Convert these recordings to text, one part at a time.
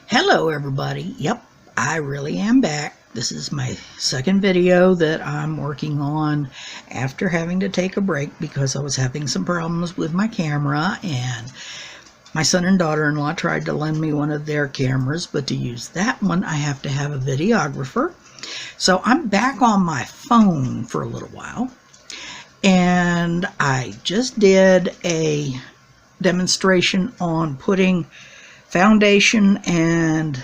Hello everybody. Yep, I really am back. This is my second video that I'm working on after having to take a break because I was having some problems with my camera, and my son and daughter-in-law tried to lend me one of their cameras, but to use that one I have to have a videographer. So I'm back on my phone for a little while, and I just did a demonstration on putting foundation and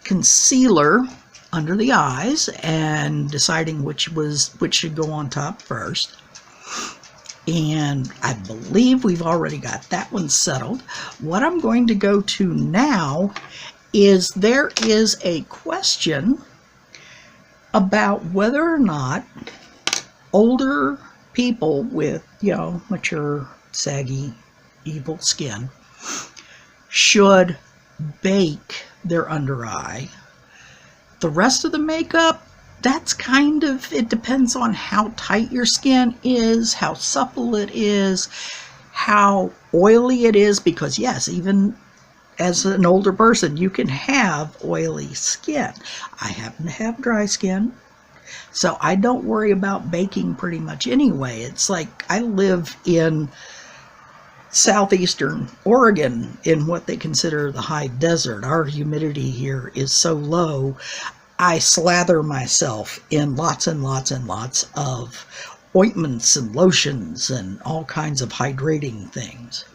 concealer under the eyes and deciding which should go on top first. And I believe we've already got that one settled. What I'm going to go to now is there is a question about whether or not older people with, mature, saggy, evil skin should bake their under eye. The rest of the makeup, that's it depends on how tight your skin is, how supple it is, how oily it is, because yes, even as an older person, you can have oily skin. I happen to have dry skin, so I don't worry about baking pretty much anyway. It's like I live in southeastern Oregon in what they consider the high desert. Our humidity here is so low, I slather myself in lots and lots and lots of ointments and lotions and all kinds of hydrating things.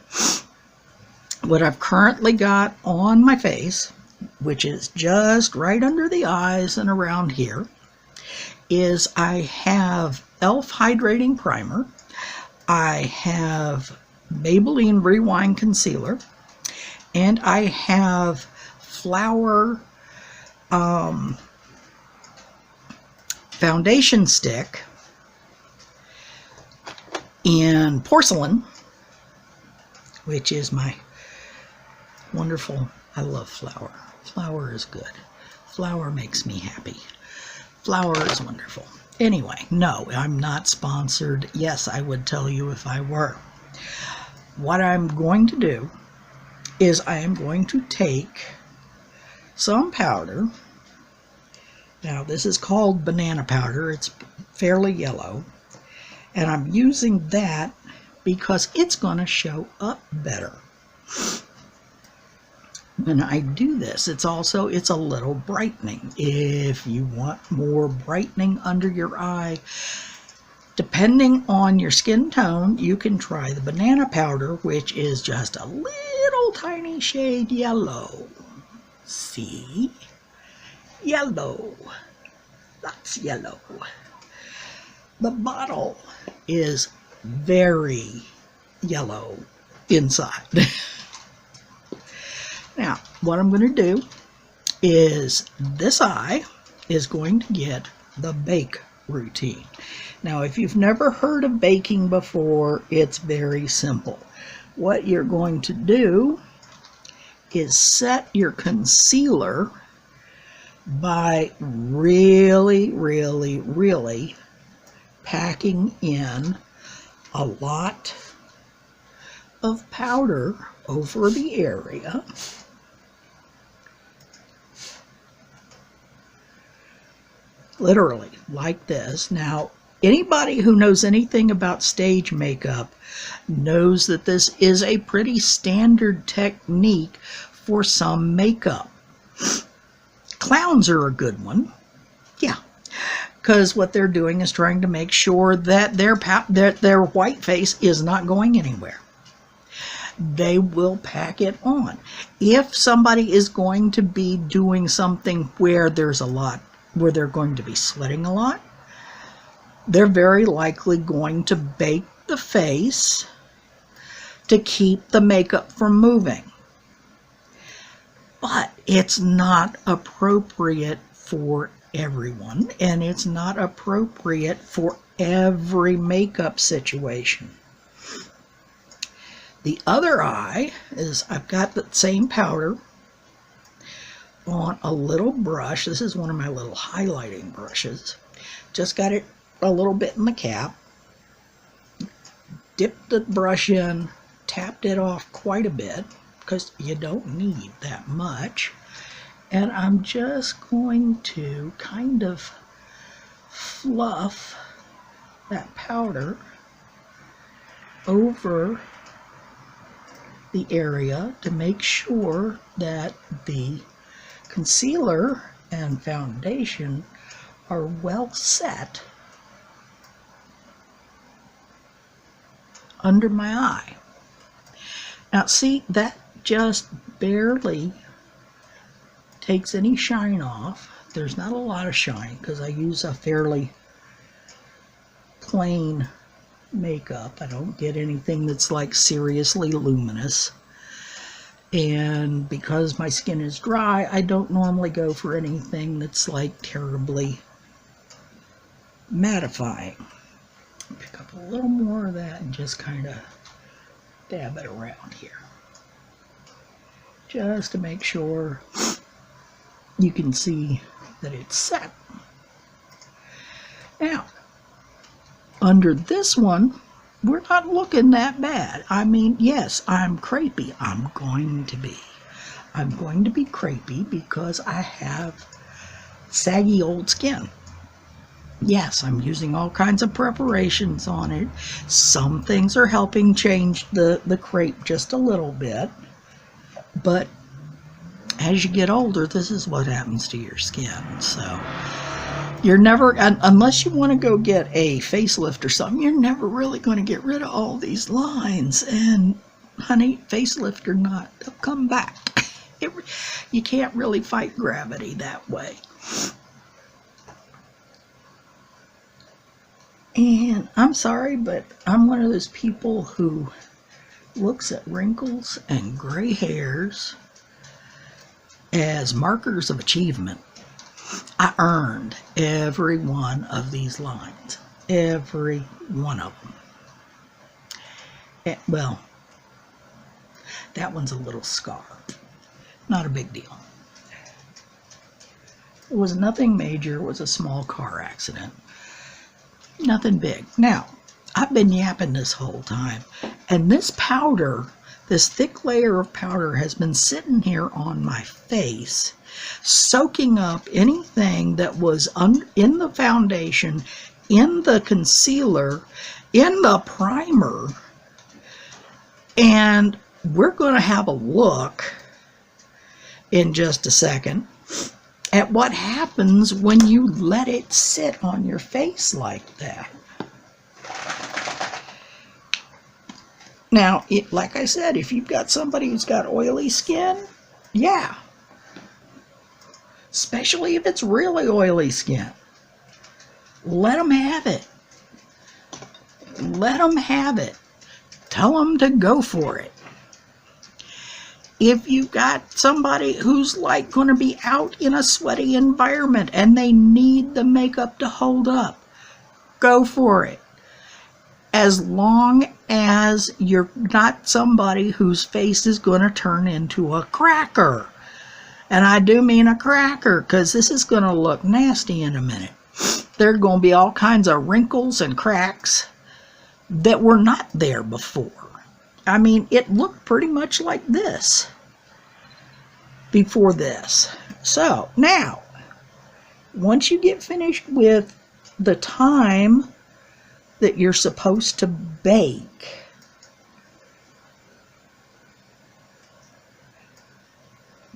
What I've currently got on my face, which is just right under the eyes and around here, is I have e.l.f. Hydrating Primer. I have Maybelline Rewind Concealer, and I have Flower foundation stick in porcelain, which is my wonderful, I love Flower. Flower is good. Flower makes me happy. Flower is wonderful. Anyway, no, I'm not sponsored. Yes, I would tell you if I were. What I'm going to do is I am going to take some powder. Now this is called banana powder. It's fairly yellow, and I'm using that because it's going to show up better. When I do this, it's a little brightening. If you want more brightening under your eye, depending on your skin tone, you can try the banana powder, which is just a little tiny shade yellow. See? Yellow. That's yellow. The bottle is very yellow inside. Now, what I'm going to do is this eye is going to get the bake routine. Now, if you've never heard of baking before, it's very simple. What you're going to do is set your concealer by really, really, really packing in a lot of powder over the area. Literally, like this. Now, anybody who knows anything about stage makeup knows that this is a pretty standard technique for some makeup. Clowns are a good one. Yeah, because what they're doing is trying to make sure that their white face is not going anywhere. They will pack it on. If somebody is going to be doing something where there's a lot, where they're going to be sweating a lot, they're very likely going to bake the face to keep the makeup from moving. But it's not appropriate for everyone, and it's not appropriate for every makeup situation. The other eye is, I've got the same powder on a little brush. This is one of my little highlighting brushes. Just got it a little bit in the cap. Dipped the brush in, tapped it off quite a bit, because you don't need that much. And I'm just going to kind of fluff that powder over the area to make sure that the concealer and foundation are well set under my eye. Now see, that just barely takes any shine off. There's not a lot of shine because I use a fairly plain makeup. I don't get anything that's like seriously luminous. And because my skin is dry, I don't normally go for anything that's like terribly mattifying. Pick up a little more of that and just kind of dab it around here, just to make sure you can see that it's set. Now, under this one, we're not looking that bad. I mean, yes, I'm crepey. I'm going to be crepey because I have saggy old skin. Yes, I'm using all kinds of preparations on it. Some things are helping change the crepe just a little bit. But as you get older, this is what happens to your skin. So you're never, unless you want to go get a facelift or something, you're never really going to get rid of all these lines. And honey, facelift or not, they'll come back. You can't really fight gravity that way. And I'm sorry, but I'm one of those people who looks at wrinkles and gray hairs as markers of achievement. I earned every one of these lines. Every one of them. Well, that one's a little scar. Not a big deal. It was nothing major. It was a small car accident. Nothing big. Now, I've been yapping this whole time, and this powder, this thick layer of powder has been sitting here on my face, soaking up anything that was in the foundation, in the concealer, in the primer. And we're going to have a look in just a second at what happens when you let it sit on your face like that. Now, like I said, if you've got somebody who's got oily skin, yeah. Especially if it's really oily skin. Let them have it. Let them have it. Tell them to go for it. If you've got somebody who's like going to be out in a sweaty environment and they need the makeup to hold up, go for it. As long as you're not somebody whose face is going to turn into a cracker. And I do mean a cracker, because this is going to look nasty in a minute. There are going to be all kinds of wrinkles and cracks that were not there before. I mean, it looked pretty much like this before this. So, now, once you get finished with the time that you're supposed to bake,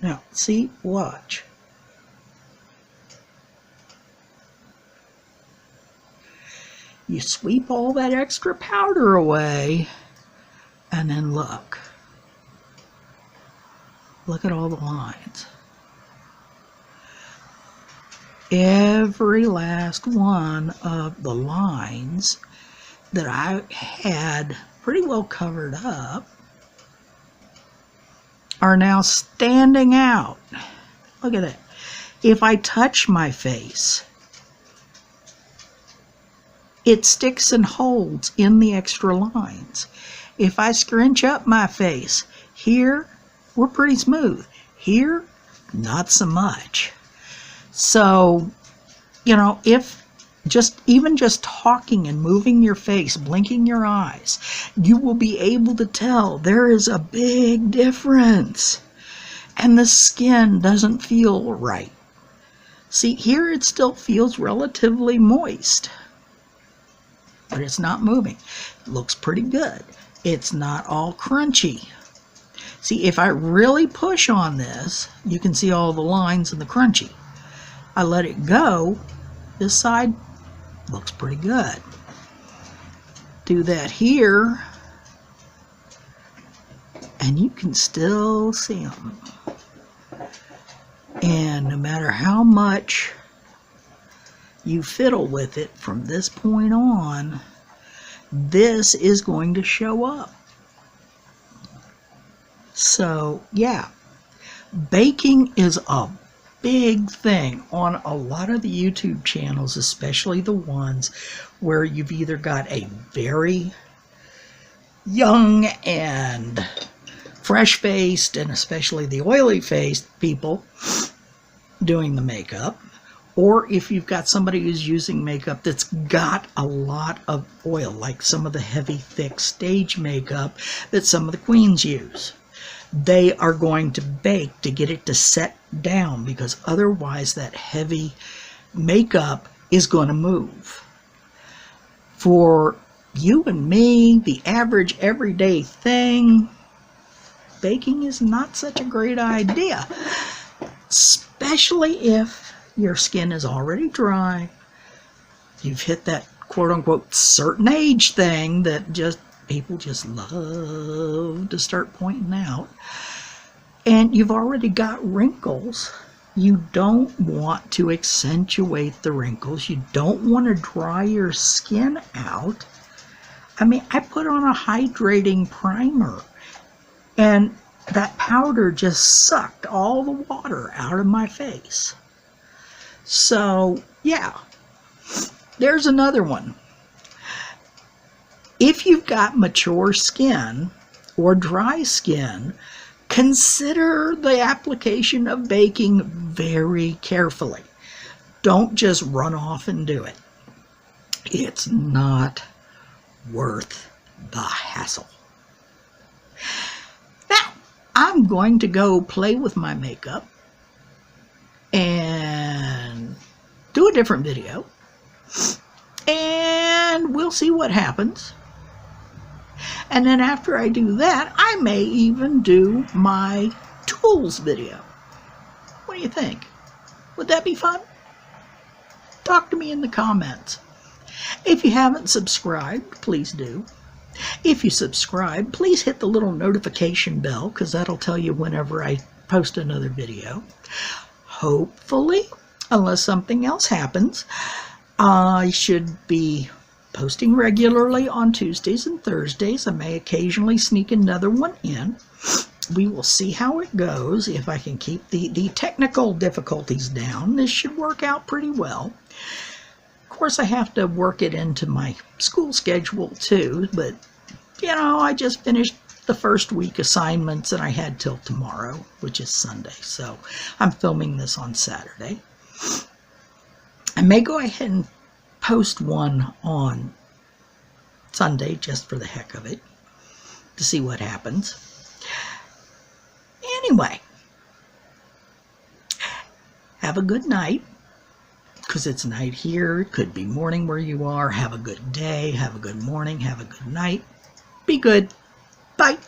now, see, watch. You sweep all that extra powder away, and then look. Look at all the lines. Every last one of the lines that I had pretty well covered up are now standing out. Look at that. If I touch my face, it sticks and holds in the extra lines. If I scrunch up my face, here, we're pretty smooth. Here, not so much. So, you know, if even just talking and moving your face, blinking your eyes, you will be able to tell there is a big difference. And the skin doesn't feel right. See, here it still feels relatively moist, but it's not moving. It looks pretty good. It's not all crunchy. See, if I really push on this, you can see all the lines and the crunchy. I let it go, this side looks pretty good. Do that here, and you can still see them. And no matter how much you fiddle with it from this point on, this is going to show up. So yeah, baking is a big thing on a lot of the YouTube channels, especially the ones where you've either got a very young and fresh-faced, and especially the oily-faced people doing the makeup, or if you've got somebody who's using makeup that's got a lot of oil, like some of the heavy, thick stage makeup that some of the queens use. They are going to bake to get it to set down, because otherwise that heavy makeup is going to move. For you and me, the average everyday thing, baking is not such a great idea, especially if your skin is already dry. You've hit that quote-unquote certain age thing that people just love to start pointing out. And you've already got wrinkles. You don't want to accentuate the wrinkles. You don't want to dry your skin out. I mean, I put on a hydrating primer, and that powder just sucked all the water out of my face. So, yeah, there's another one. If you've got mature skin or dry skin, consider the application of baking very carefully. Don't just run off and do it. It's not worth the hassle. Now, I'm going to go play with my makeup and do a different video, and we'll see what happens. And then after I do that, I may even do my tools video. What do you think? Would that be fun? Talk to me in the comments. If you haven't subscribed, please do. If you subscribe, please hit the little notification bell, because that'll tell you whenever I post another video. Hopefully, unless something else happens, I should be posting regularly on Tuesdays and Thursdays. I may occasionally sneak another one in. We will see how it goes. If I can keep the technical difficulties down, this should work out pretty well. Of course, I have to work it into my school schedule too, but you know, I just finished the first week assignments and I had till tomorrow, which is Sunday. So I'm filming this on Saturday. I may go ahead and post one on Sunday just for the heck of it to see what happens. Anyway, have a good night, because it's night here. It could be morning where you are. Have a good day. Have a good morning. Have a good night. Be good. Bye.